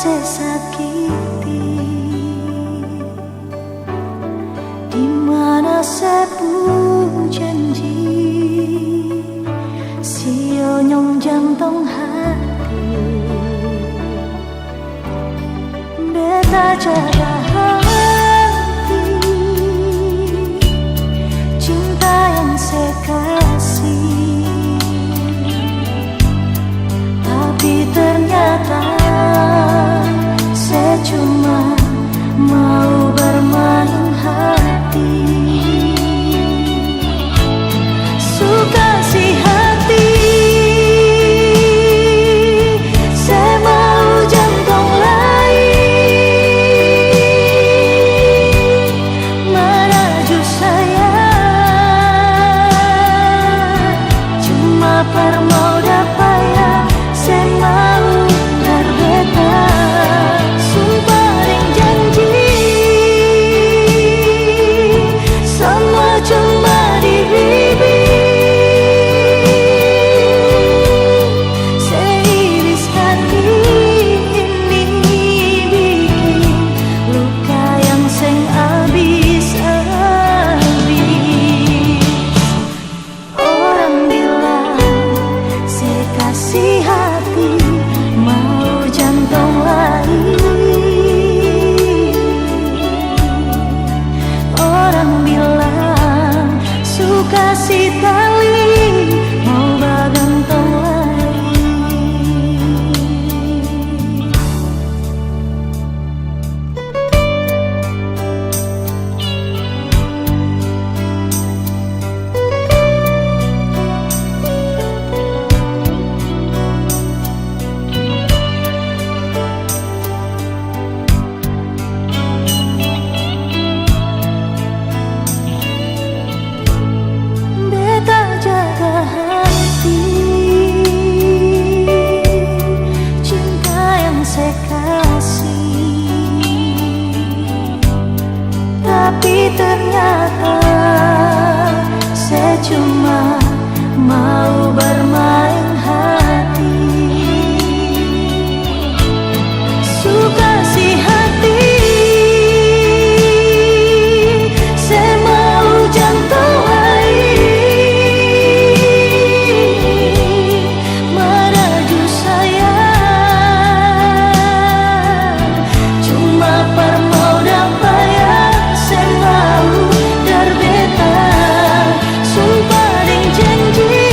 sesakiti, di mana sebu janji sio nyong jantung hati beta jaga hati cinta yang sekasih, tapi ternyata saya cuma mau bermain hati. Suka si hati, saya mau jantung lain meraju saya, cuma permau dapat ya, saya mau berbeda. Sumpah ring janji, semua cuma di bibir, seiris hati ini bikin luka yang seng habis-habis. Orang bilang saya kasih hati mau jantung lain, orang bilang suka si tali mau bagantong lain. Beta jaga hati, cinta yang saya kasih, tapi ternyata saya cuma mau bermain hati. Suka si hati, saya mau jantung lain meraju saya, cuma permau dapat ya, saya mau berbeda. Sumpah ring janji,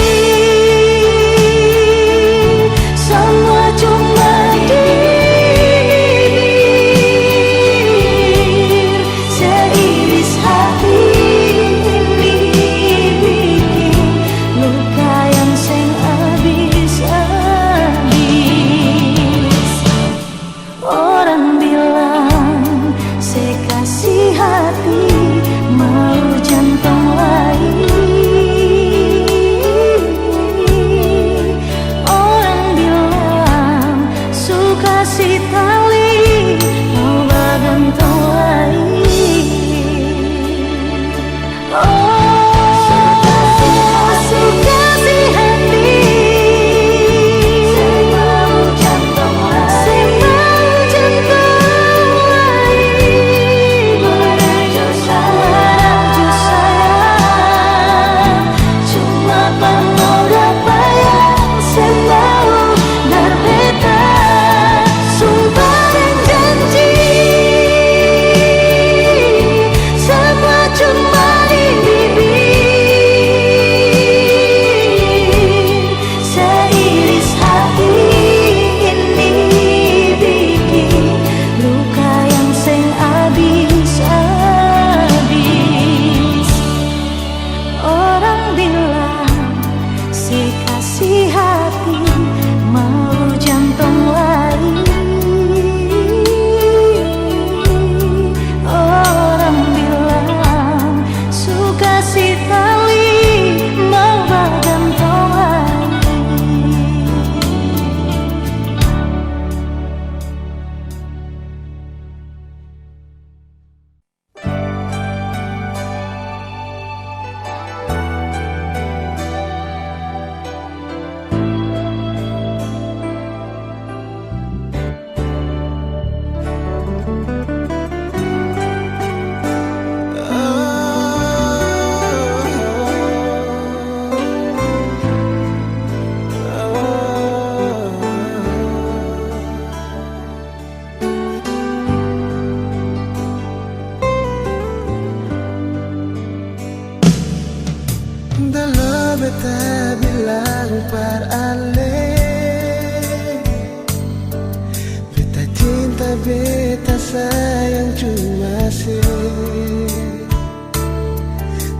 sayang cuma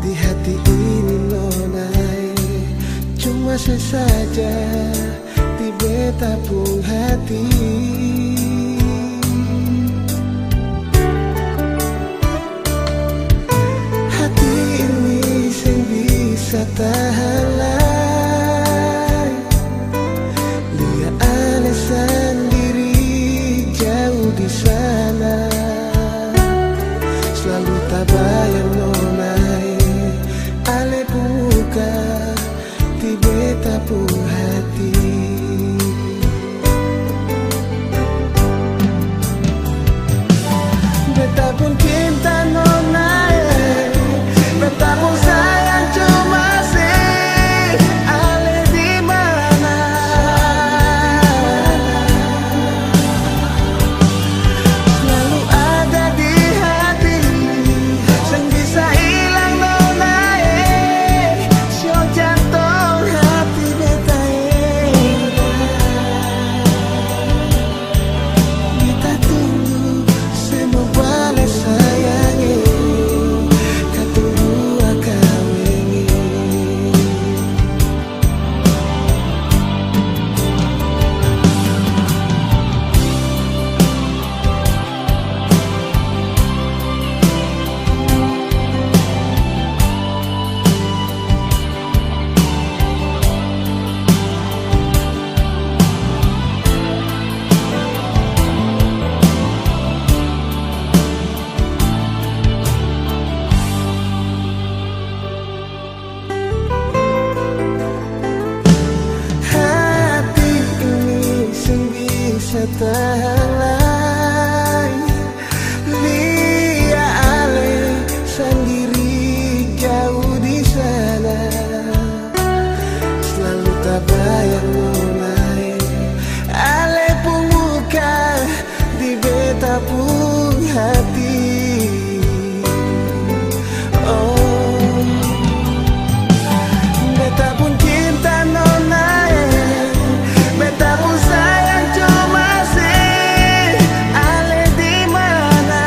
di hati ini nonai cuma saja di beta pun hati. Hati ini sing bisa tahan lai lihat ale sendiri jauh di sana. Selalu tak bayang nonai ale buka di beta pun hati. Beta pun cinta nonai, beta pun sayang cuma ale di mana. Selalu ada di hati, sing bisa hilang nonai. Sio jantung hati beta beta tunggu semua balas sayangi, katunggu akawengi. Hati ini sing bisa tahan lai lia ale sendiri jauh di sana. Selalu tak bayang nonai ale pun muka di beta pun hati. Oh, beta pun cinta nonai, beta pun sayang cuma ale di mana.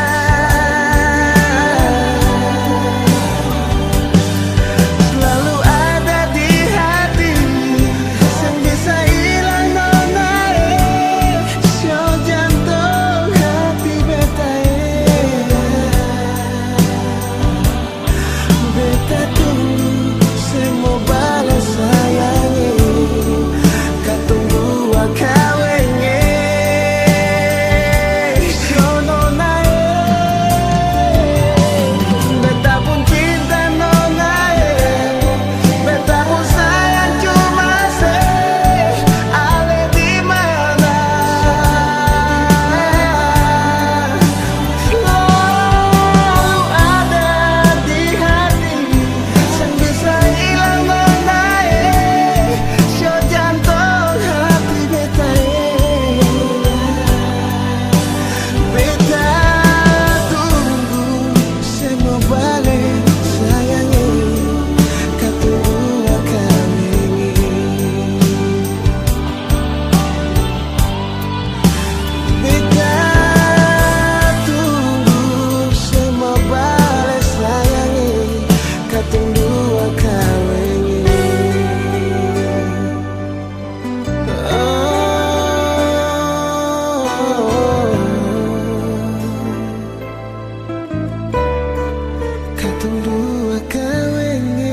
Selalu ada di hati, sing bisa hilang nonai. Sio jantung hati beta beta tunggu semua balas sayangi, katunggu akawengi. Sio nonai, beta pun cinta nonai, beta pun sayang cuma ale di mana. Selalu ada di hati, sing bisa hilang nonai. Sio jantung hati beta beta tunggu semua balik sayangi, katunggu akawengi. Beta tunggu semua balik sayangi, katunggu akawengi. Katunggu akawengi.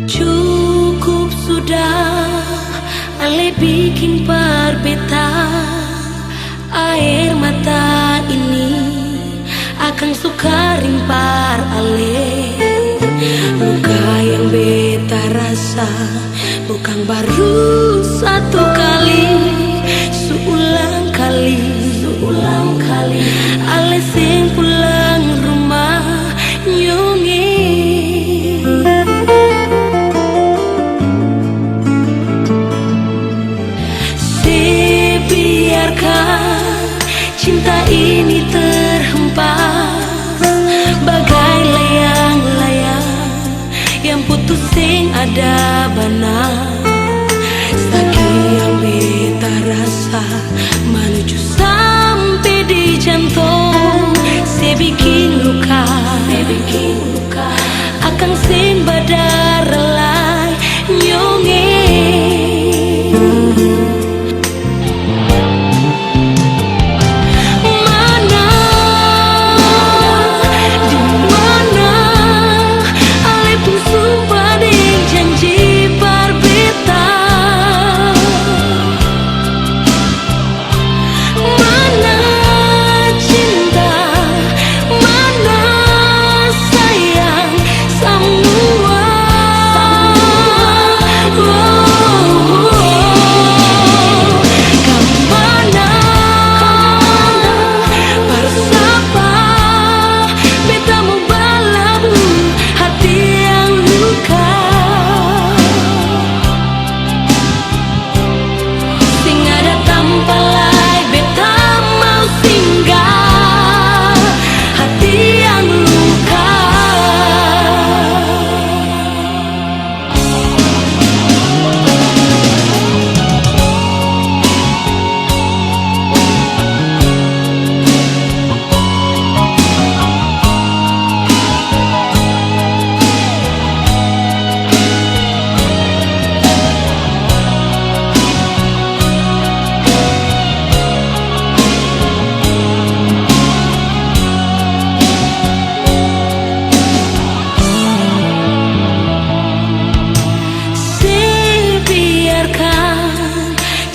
Cukup sudah ale bikin berbeta. Air mata ini akan suka rimpar ale luka rasa, bukan baru satu kali, seulang kali ale sing pulang rumah nyonge. Biarkan cinta ini terhempas bagai layang-layang yang putus sing ada bana. Saking beta rasa menuju sampai di jantung, saya bikin luka akan sing badar relai nyonge.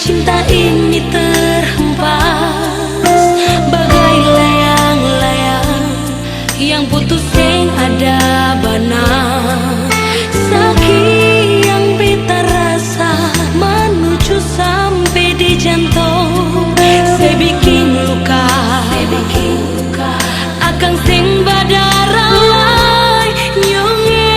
Cinta ini terhempas bagai layang-layang yang putus sing ada bana. Saking yang beta rasa menuju sampai di jantung, saya bikin luka akan sing badar relai nyonge.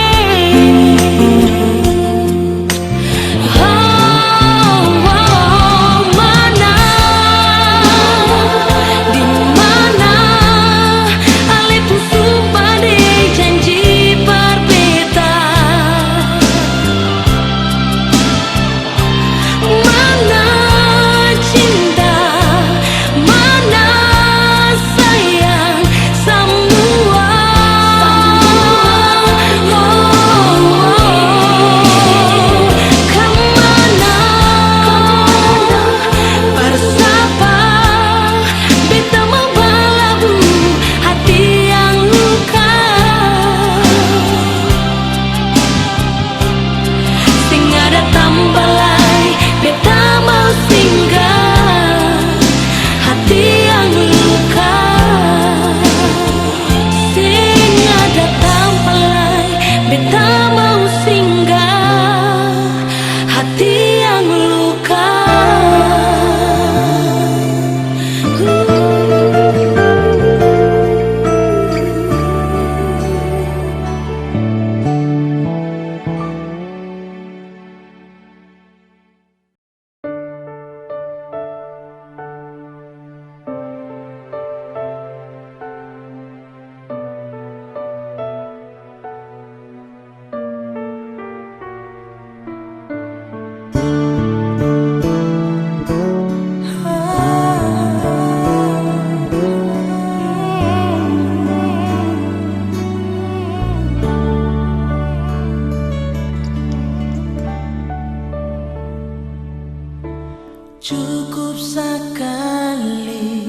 Cukup sekali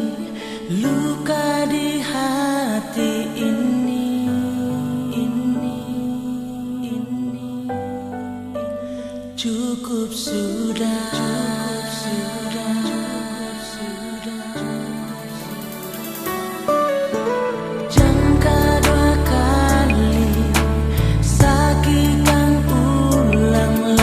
luka di hati ini. Cukup sudah. Jangka dua kali sakitan ulang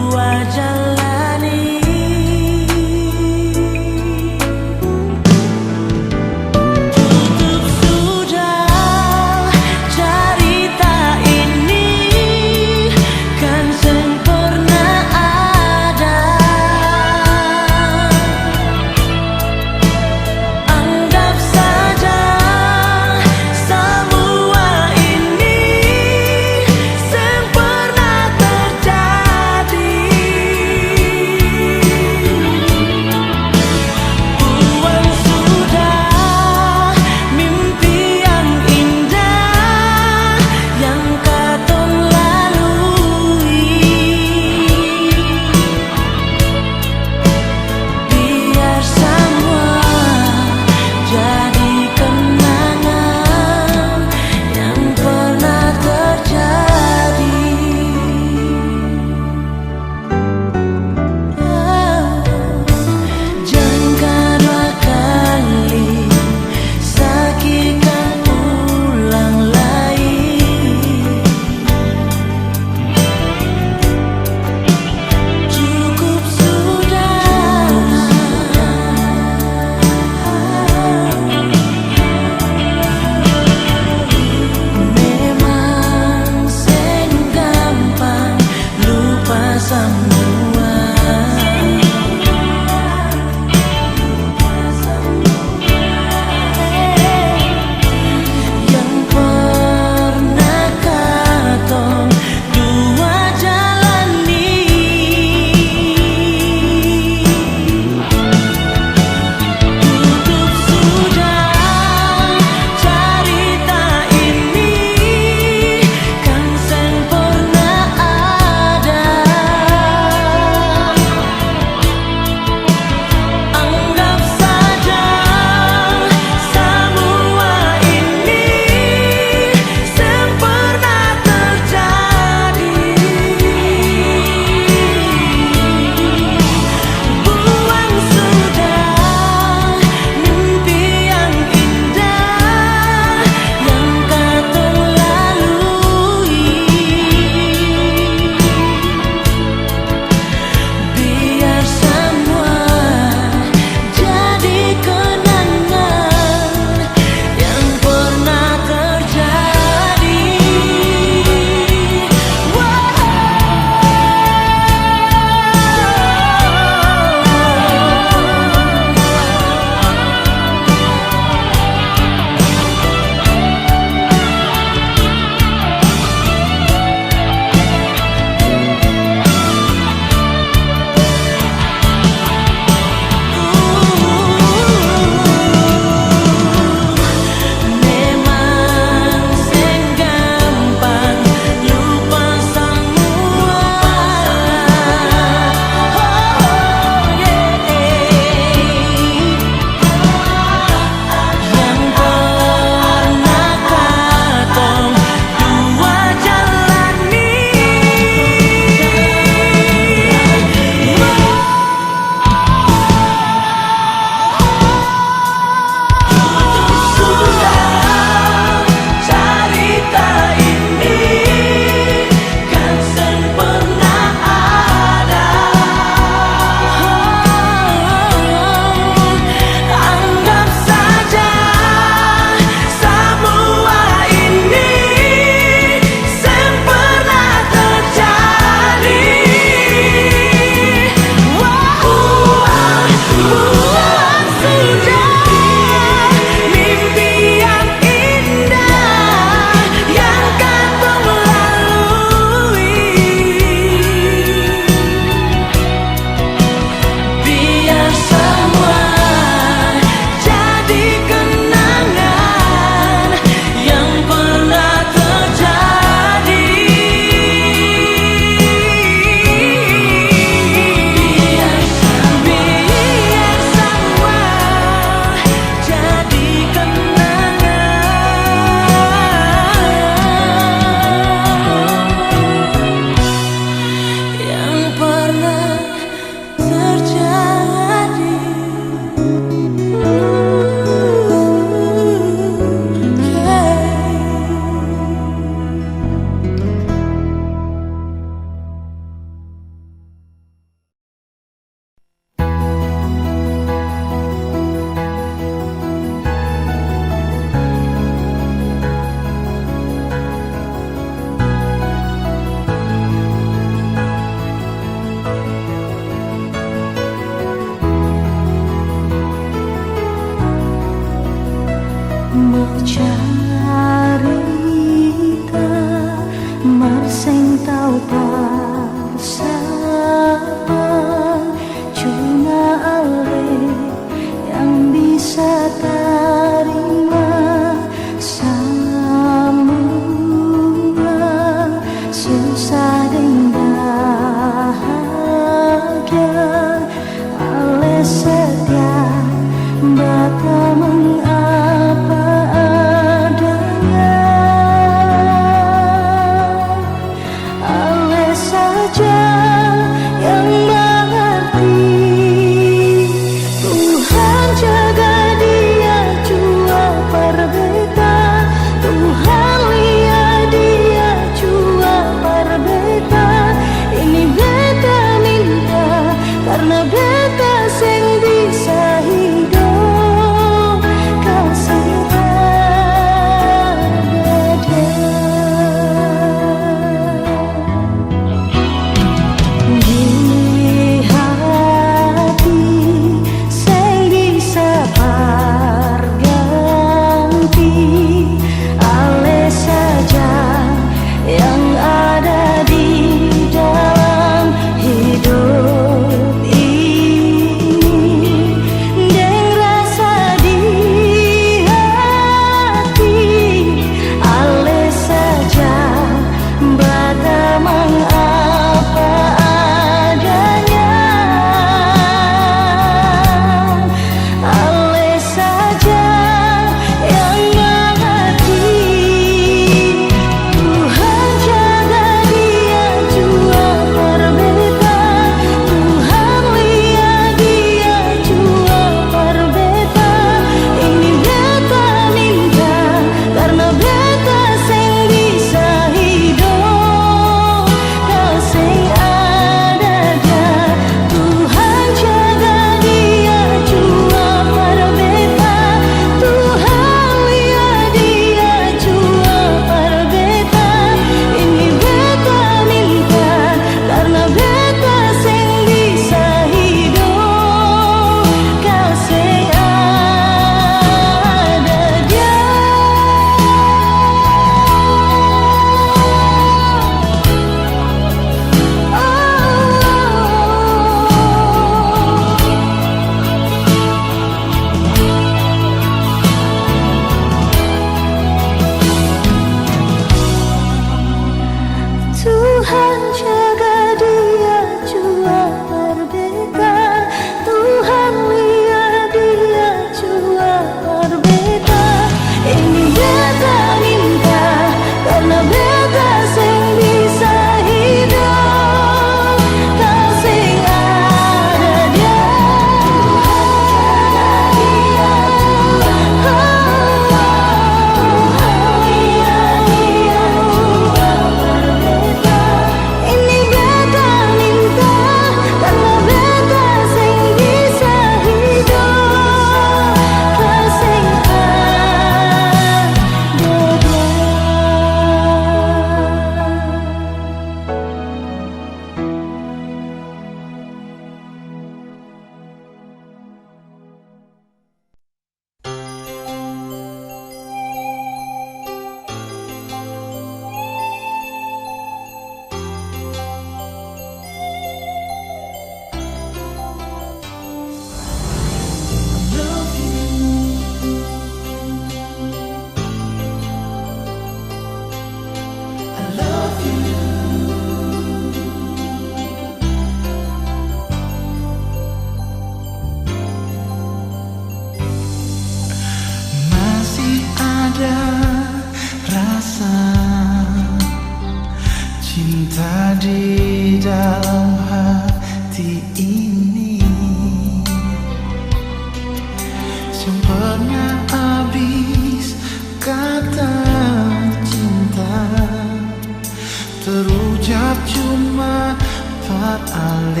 I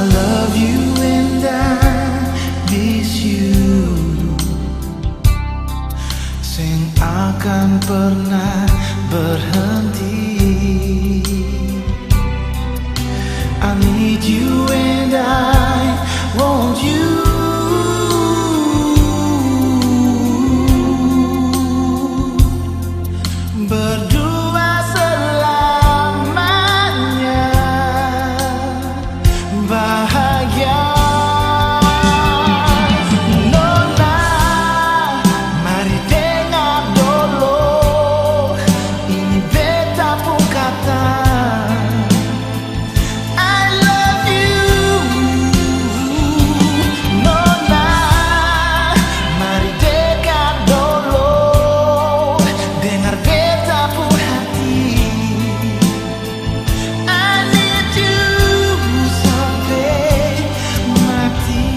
love you and I miss you. Sing akan pernah berhenti. I need you and I want you. Berdua selamanya bahagia. Nona, mari dengar dulu, ini beta pun kata I love you. Nona, mari dekat dulu, dengar beta pun hati. I need you sampai mati.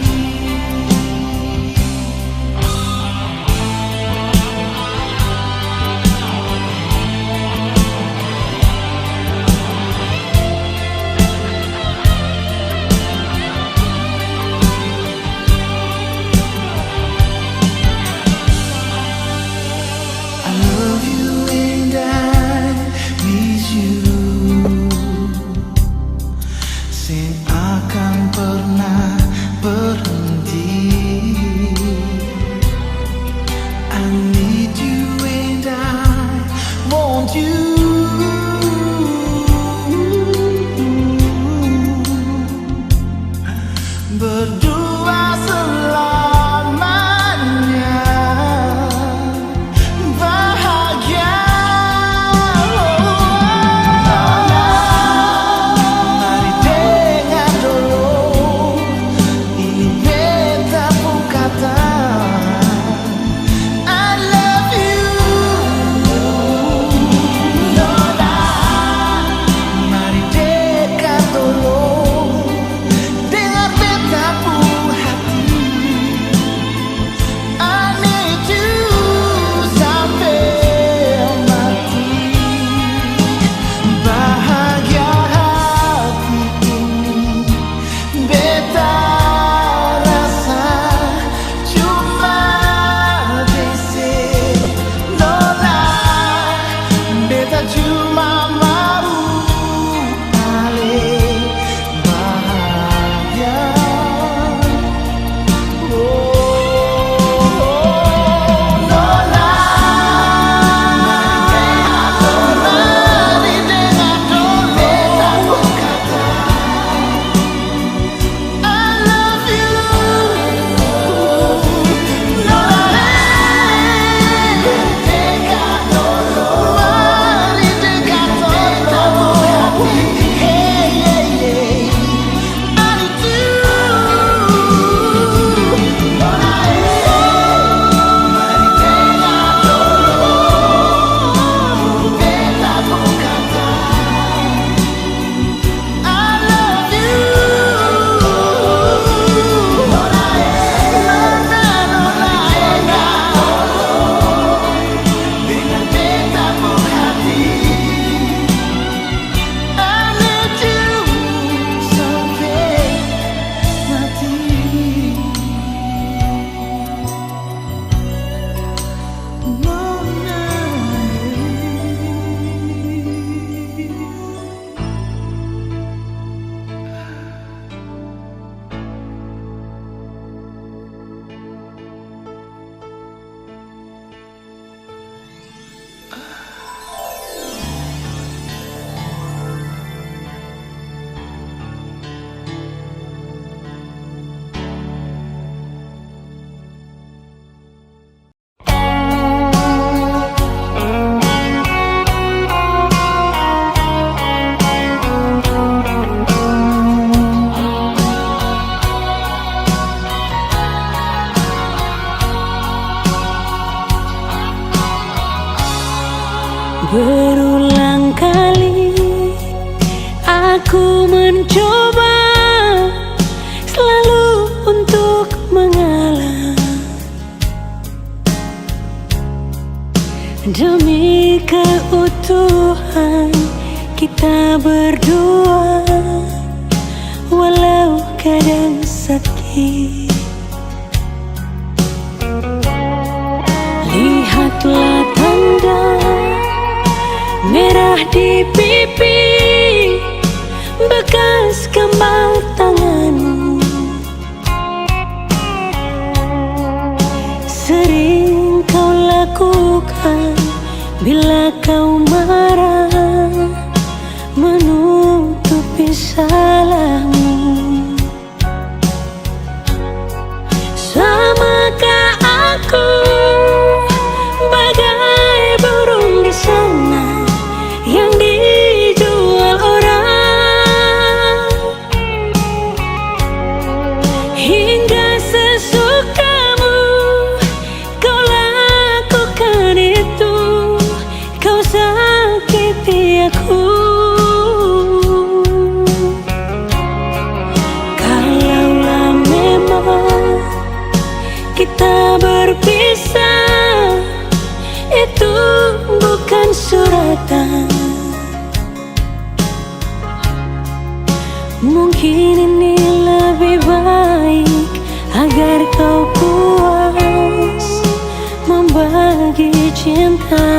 I love you and I miss you. Sing akan pernah berhenti. I need you and I want you. Berdua selamanya bahagia. Mari dengar dulu, ini beta pun kata I love you. Nona, mari dekat dulu, dengar beta pun hati. I need you sampai mati. Bahagia hati ini beta rasa cuma dese. Nona, beta cuma mau ale bahagia. Nona, mari dengar dulu, beta pun kata I love you. Nona, dekat dulu, mari dekat beta pun hati. Hey, hey, hey, I need you. Nona, mari dengar dulu, beta pun kata I love you. Nona, dengar dulu, dengar beta pun hati. I need you sampai mati. Nona. Berulang kali aku mencoba selalu untuk mengalah demi keutuhan kita berdua, walau kadang sakit. Lihatlah tanda merah di pipi, bekas gambar tanganmu. Sering kau lakukan bila kau marah, menutupi salahmu. Samakah aku bagai burung di sana yang dijual orang, hingga sesukamu kau lakukan itu, kau sakiti aku. Kalaulah memang kita berpisah, itu bukan suratan. Mungkin ini lebih baik agar kau puas membagi cinta.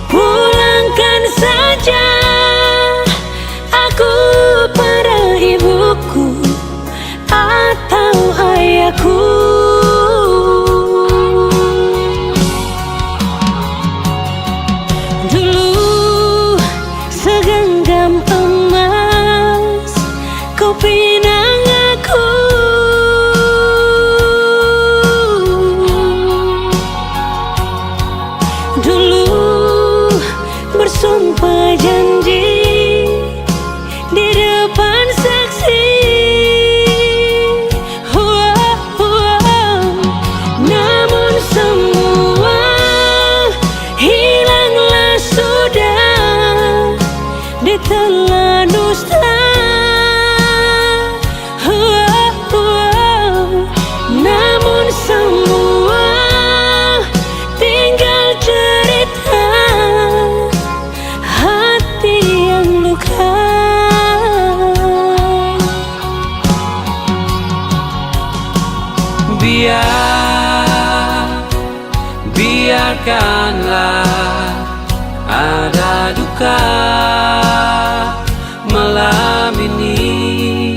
Pulangkan saja aku pada ibuku atau ayahku. Dulu segenggam emas kau pinang aku, dulu bersumpah janji di depan saksi. Namun semua hilanglah sudah ditelan dusta. Namun semua tinggal cerita hati yang luka. Biarkanlah ada duka malam ini.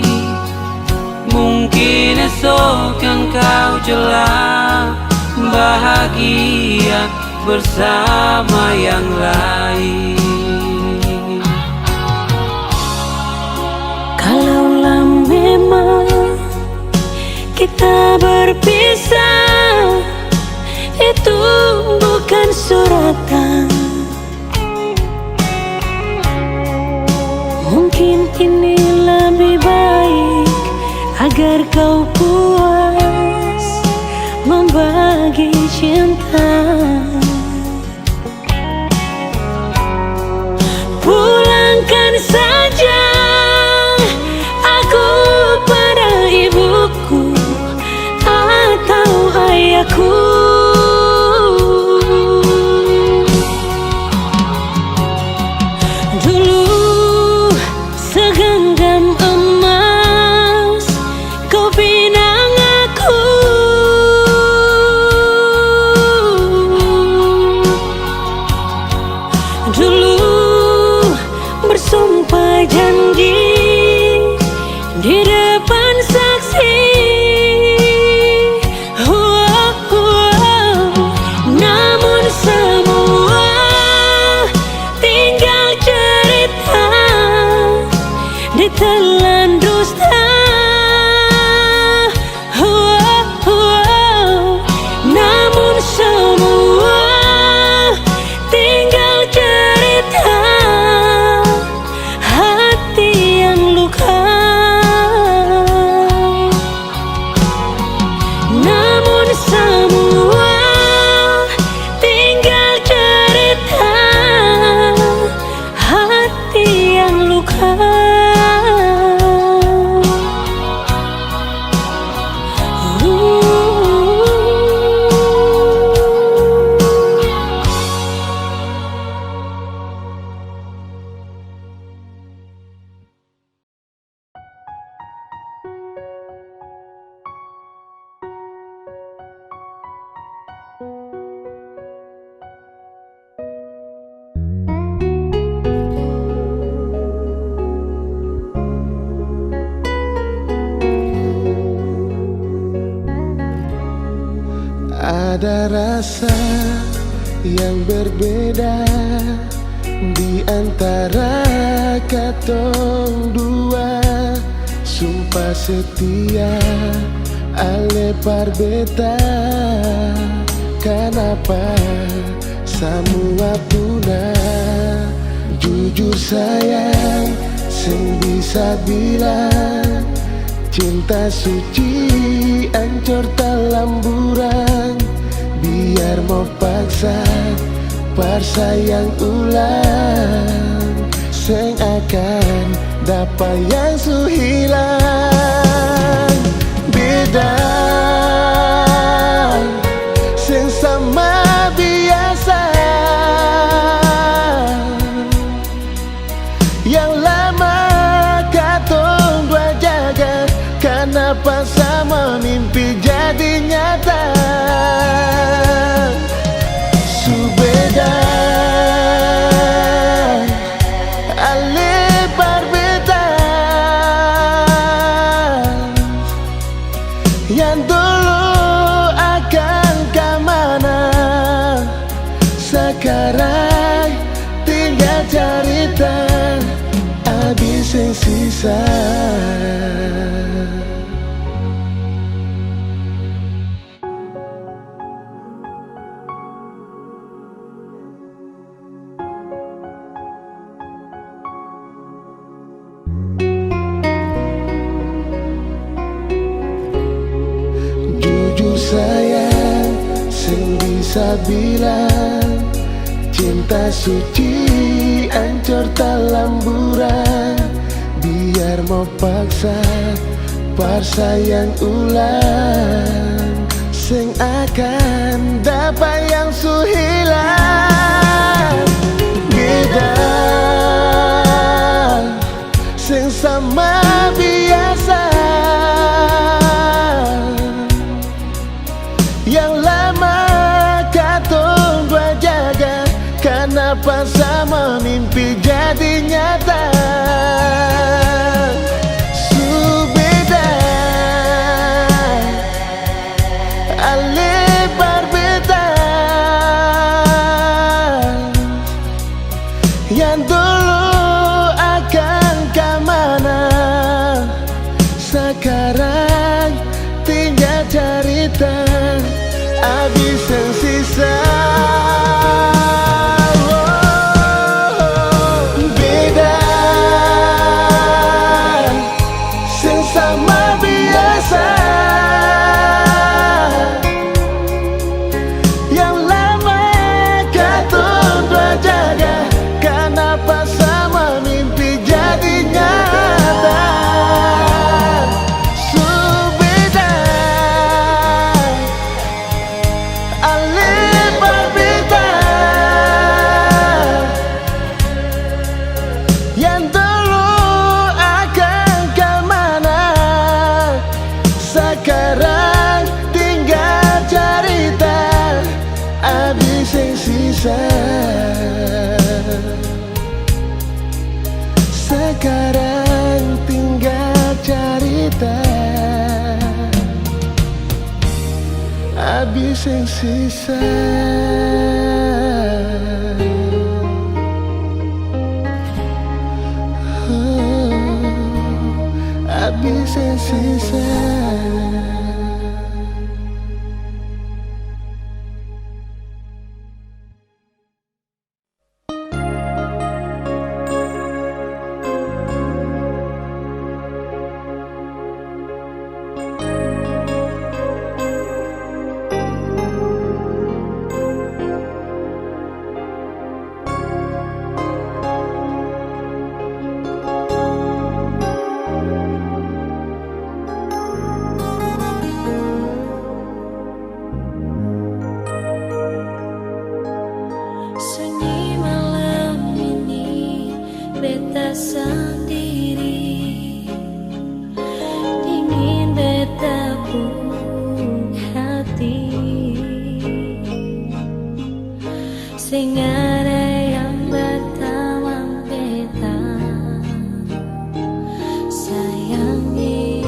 Mungkin esok engkau celah bahagia bersama yang lain. Kalaulah memang kita berpisah, itu bukan suratan. Mungkin ini lebih baik agar kau puas membagi cinta. Pulangkan saja aku pada ibuku atau ayahku. Dulu segenggam emas kau pinang aku, Ada rasa yang berbeda di antara katong dua. Sumpah setia ale parbeta. Kenapa semua punah? Jujur sayang, sing bisa bilang cinta suci ancur talamburan. Biar mau paksa persayang ulang, sing akan dapat yang su hilang. Beda sing sama biasa, yang lama katong dua jaga. Kenapa sama mimpi jadi nyata? Subeda ale berbeda. Yang dulu akan kemana, sekarang tinggal cerita habis yang sisa. Jujur sayang, sing bisa bilang cinta suci ancur talamburan. Biar mau paksa persayang ulang, sing akan dapat yang su hilang. Beda sing sama biasa, yang lama katong dua jaga. Kenapa sama mimpi jadi nyata? Subeda ale berbeda. Yang dulu akan kemana, sekarang tinggal cerita habis yang sisa. Beda sing sama biasa, yang lama katong dua jaga. Kenapa sama mimpi jadi nyata? Subeda ale berbeda. Yang dulu akan kemana, sekarang tinggal cerita habis yang sisa. Sekarang tinggal cerita habis yang sisa. Habis yang sisa. Sunyi malam ini, beta sendiri, dingin beta pun hati. Sing ada yang bertawang beta sayangi.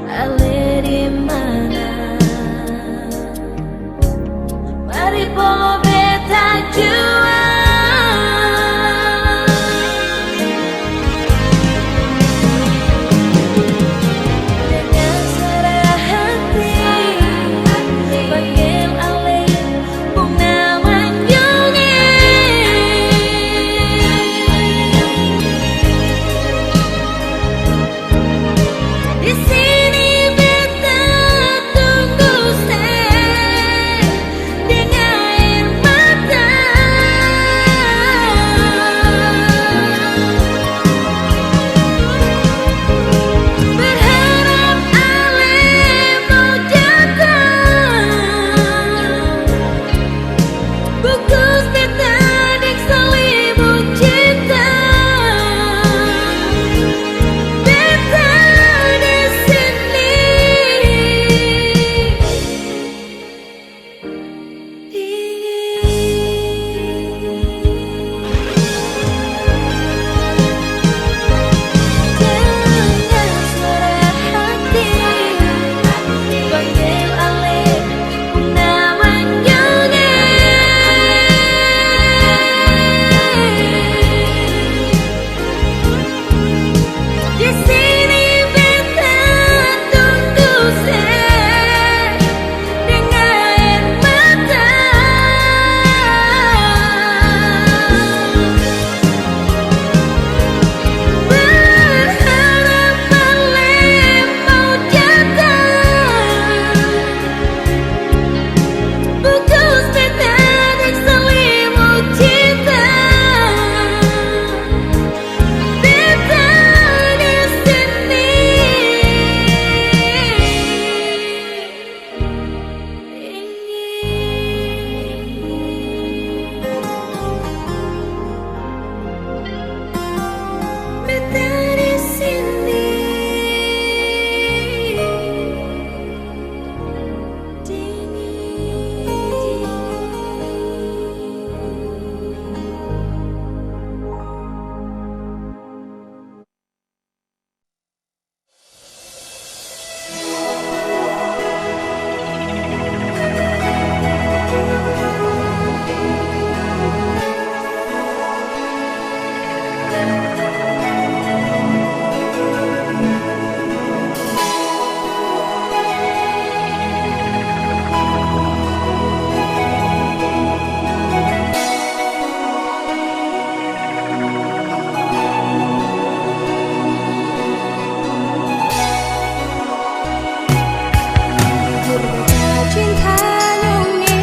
Ale di mana? Mari polo beta juang dengan serah hati, panggil ale bunga manjungi. Di sini beta tunggu stay dengan air mata. Berharap ale mau datang, bungkus beta dek selimut cinta. Beta di sini dengan suara hati, panggil ale bunga manjungi. Di sini beta tunggu stay dengan air mata. Berharap ale mau datang, bungkus beta dek selimut cinta. Beta di sini beta di sini cinta nyonge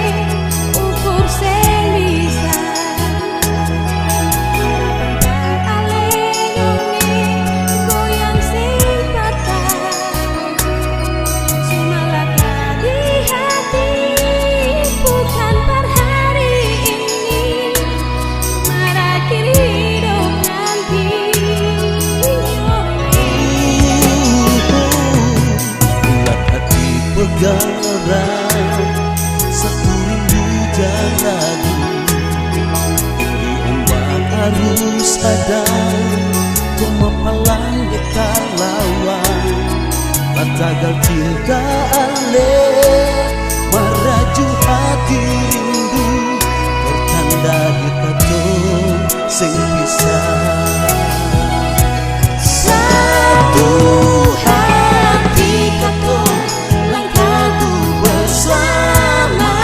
ukur sing bisa. Ale nyonge goyang sing patah, semalaka di hati bukan per hari ini, merakhir hidup nanti. Buat hati bergerak, satu rindu jalani. Di ombak arus ada, kemapalan kita lawan. Latagal cinta ale, meraju hati rindu. Pertanda kita sing bisa. Satu hati kata langkahku bersama.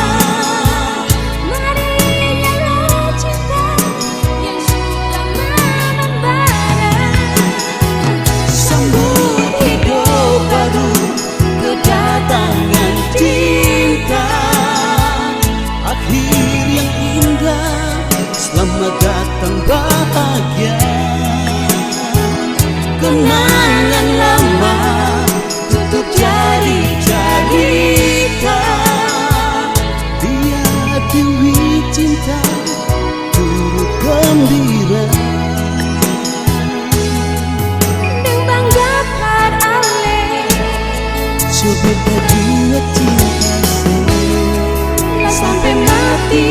Mari nyala cinta yang sudah membara. Sambut hidup baru, kedatangan cinta. Akhir yang indah, selamat datang bahagia. Kenangan lama tutup jari-jarita. Dia dewi cinta, turut gembira. Deng bangga par ale, Coba berdua cinta sampai mati.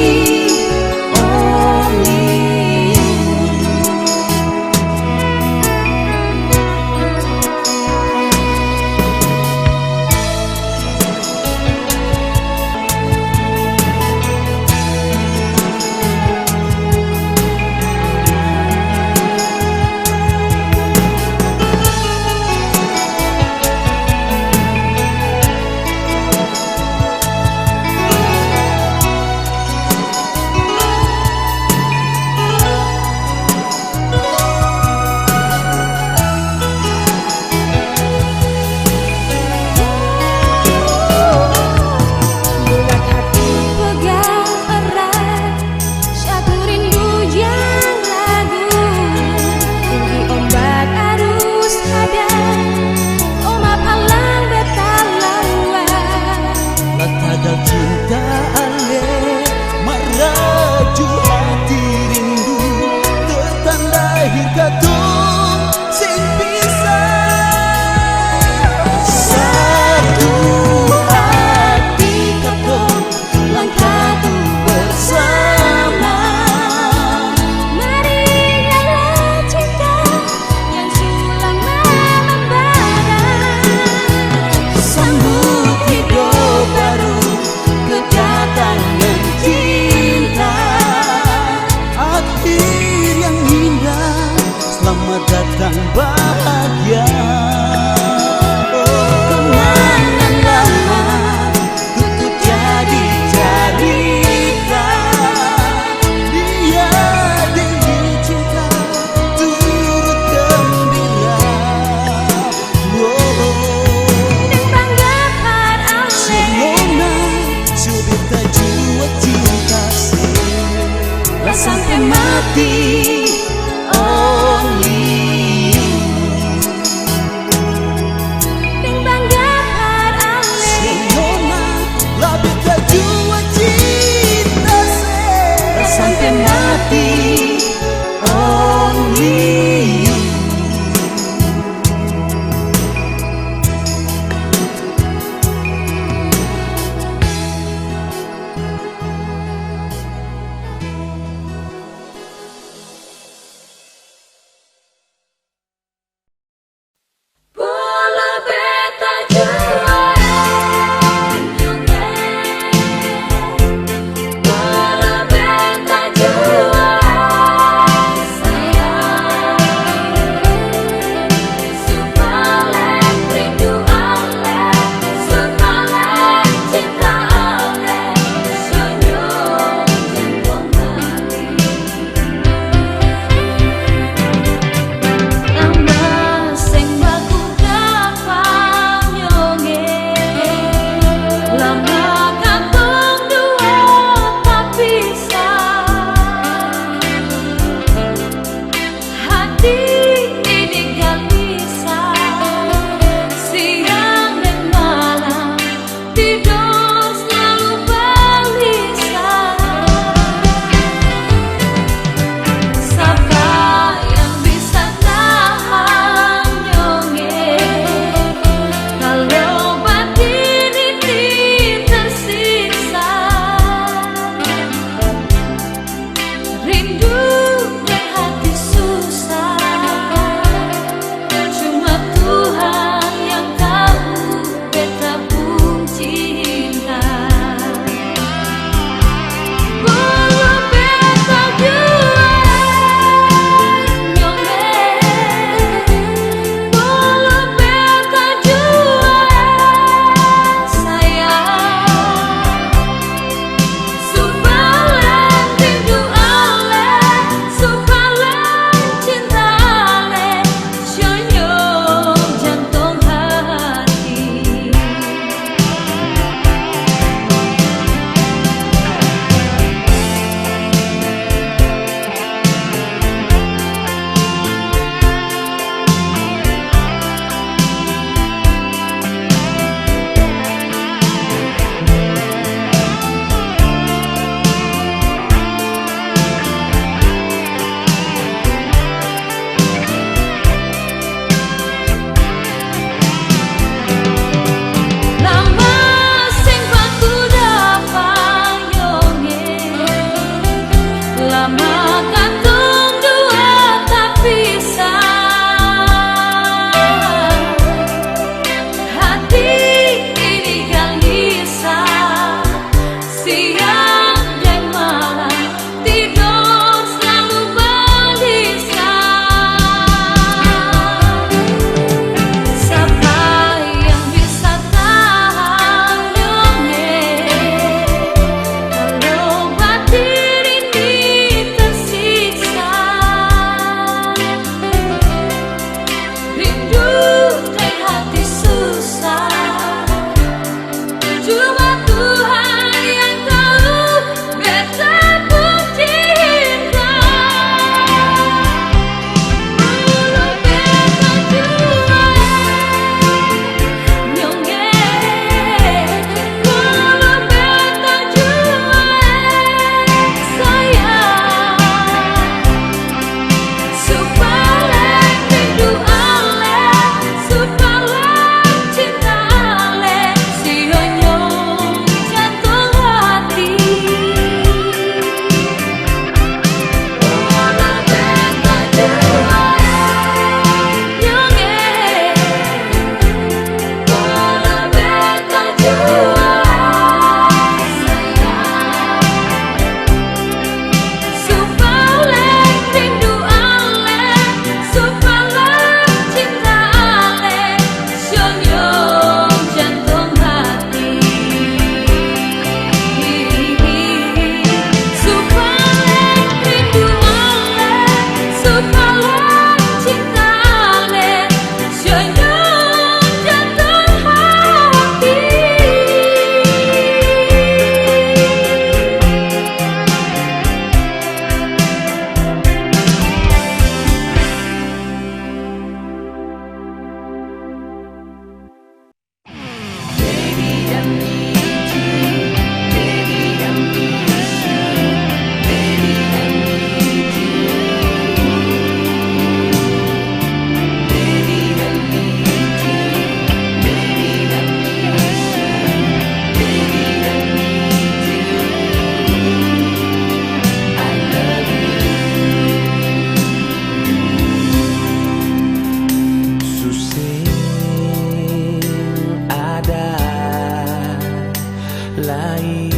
lain.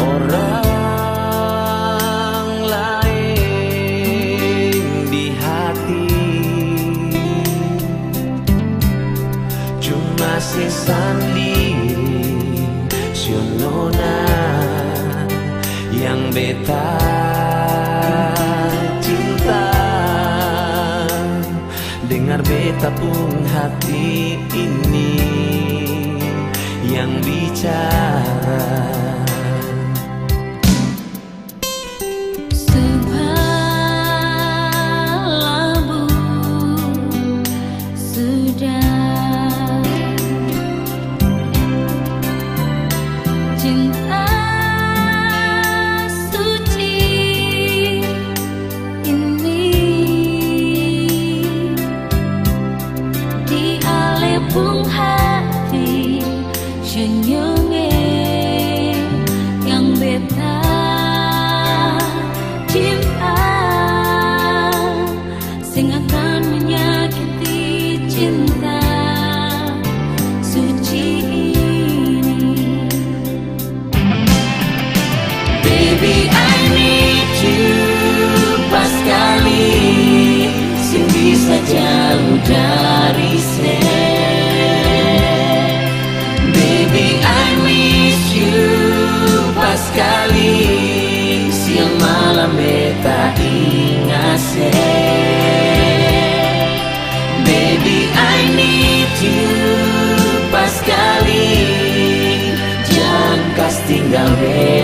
Orang lain di hati, cuma si sendiri Sionona yang beta cinta. Dengar beta pun hati ini yang bicara. Cinta suci ini di alepung hati senyumnya yang beta cinta, sing akan menyakiti cinta suci ini. Baby, I need you pas kali sing bisa jauh dari saya. Baby, I miss you pas kali siang malam beta ingat saya. Baby, I need you pas kali jangan kas tinggal beta.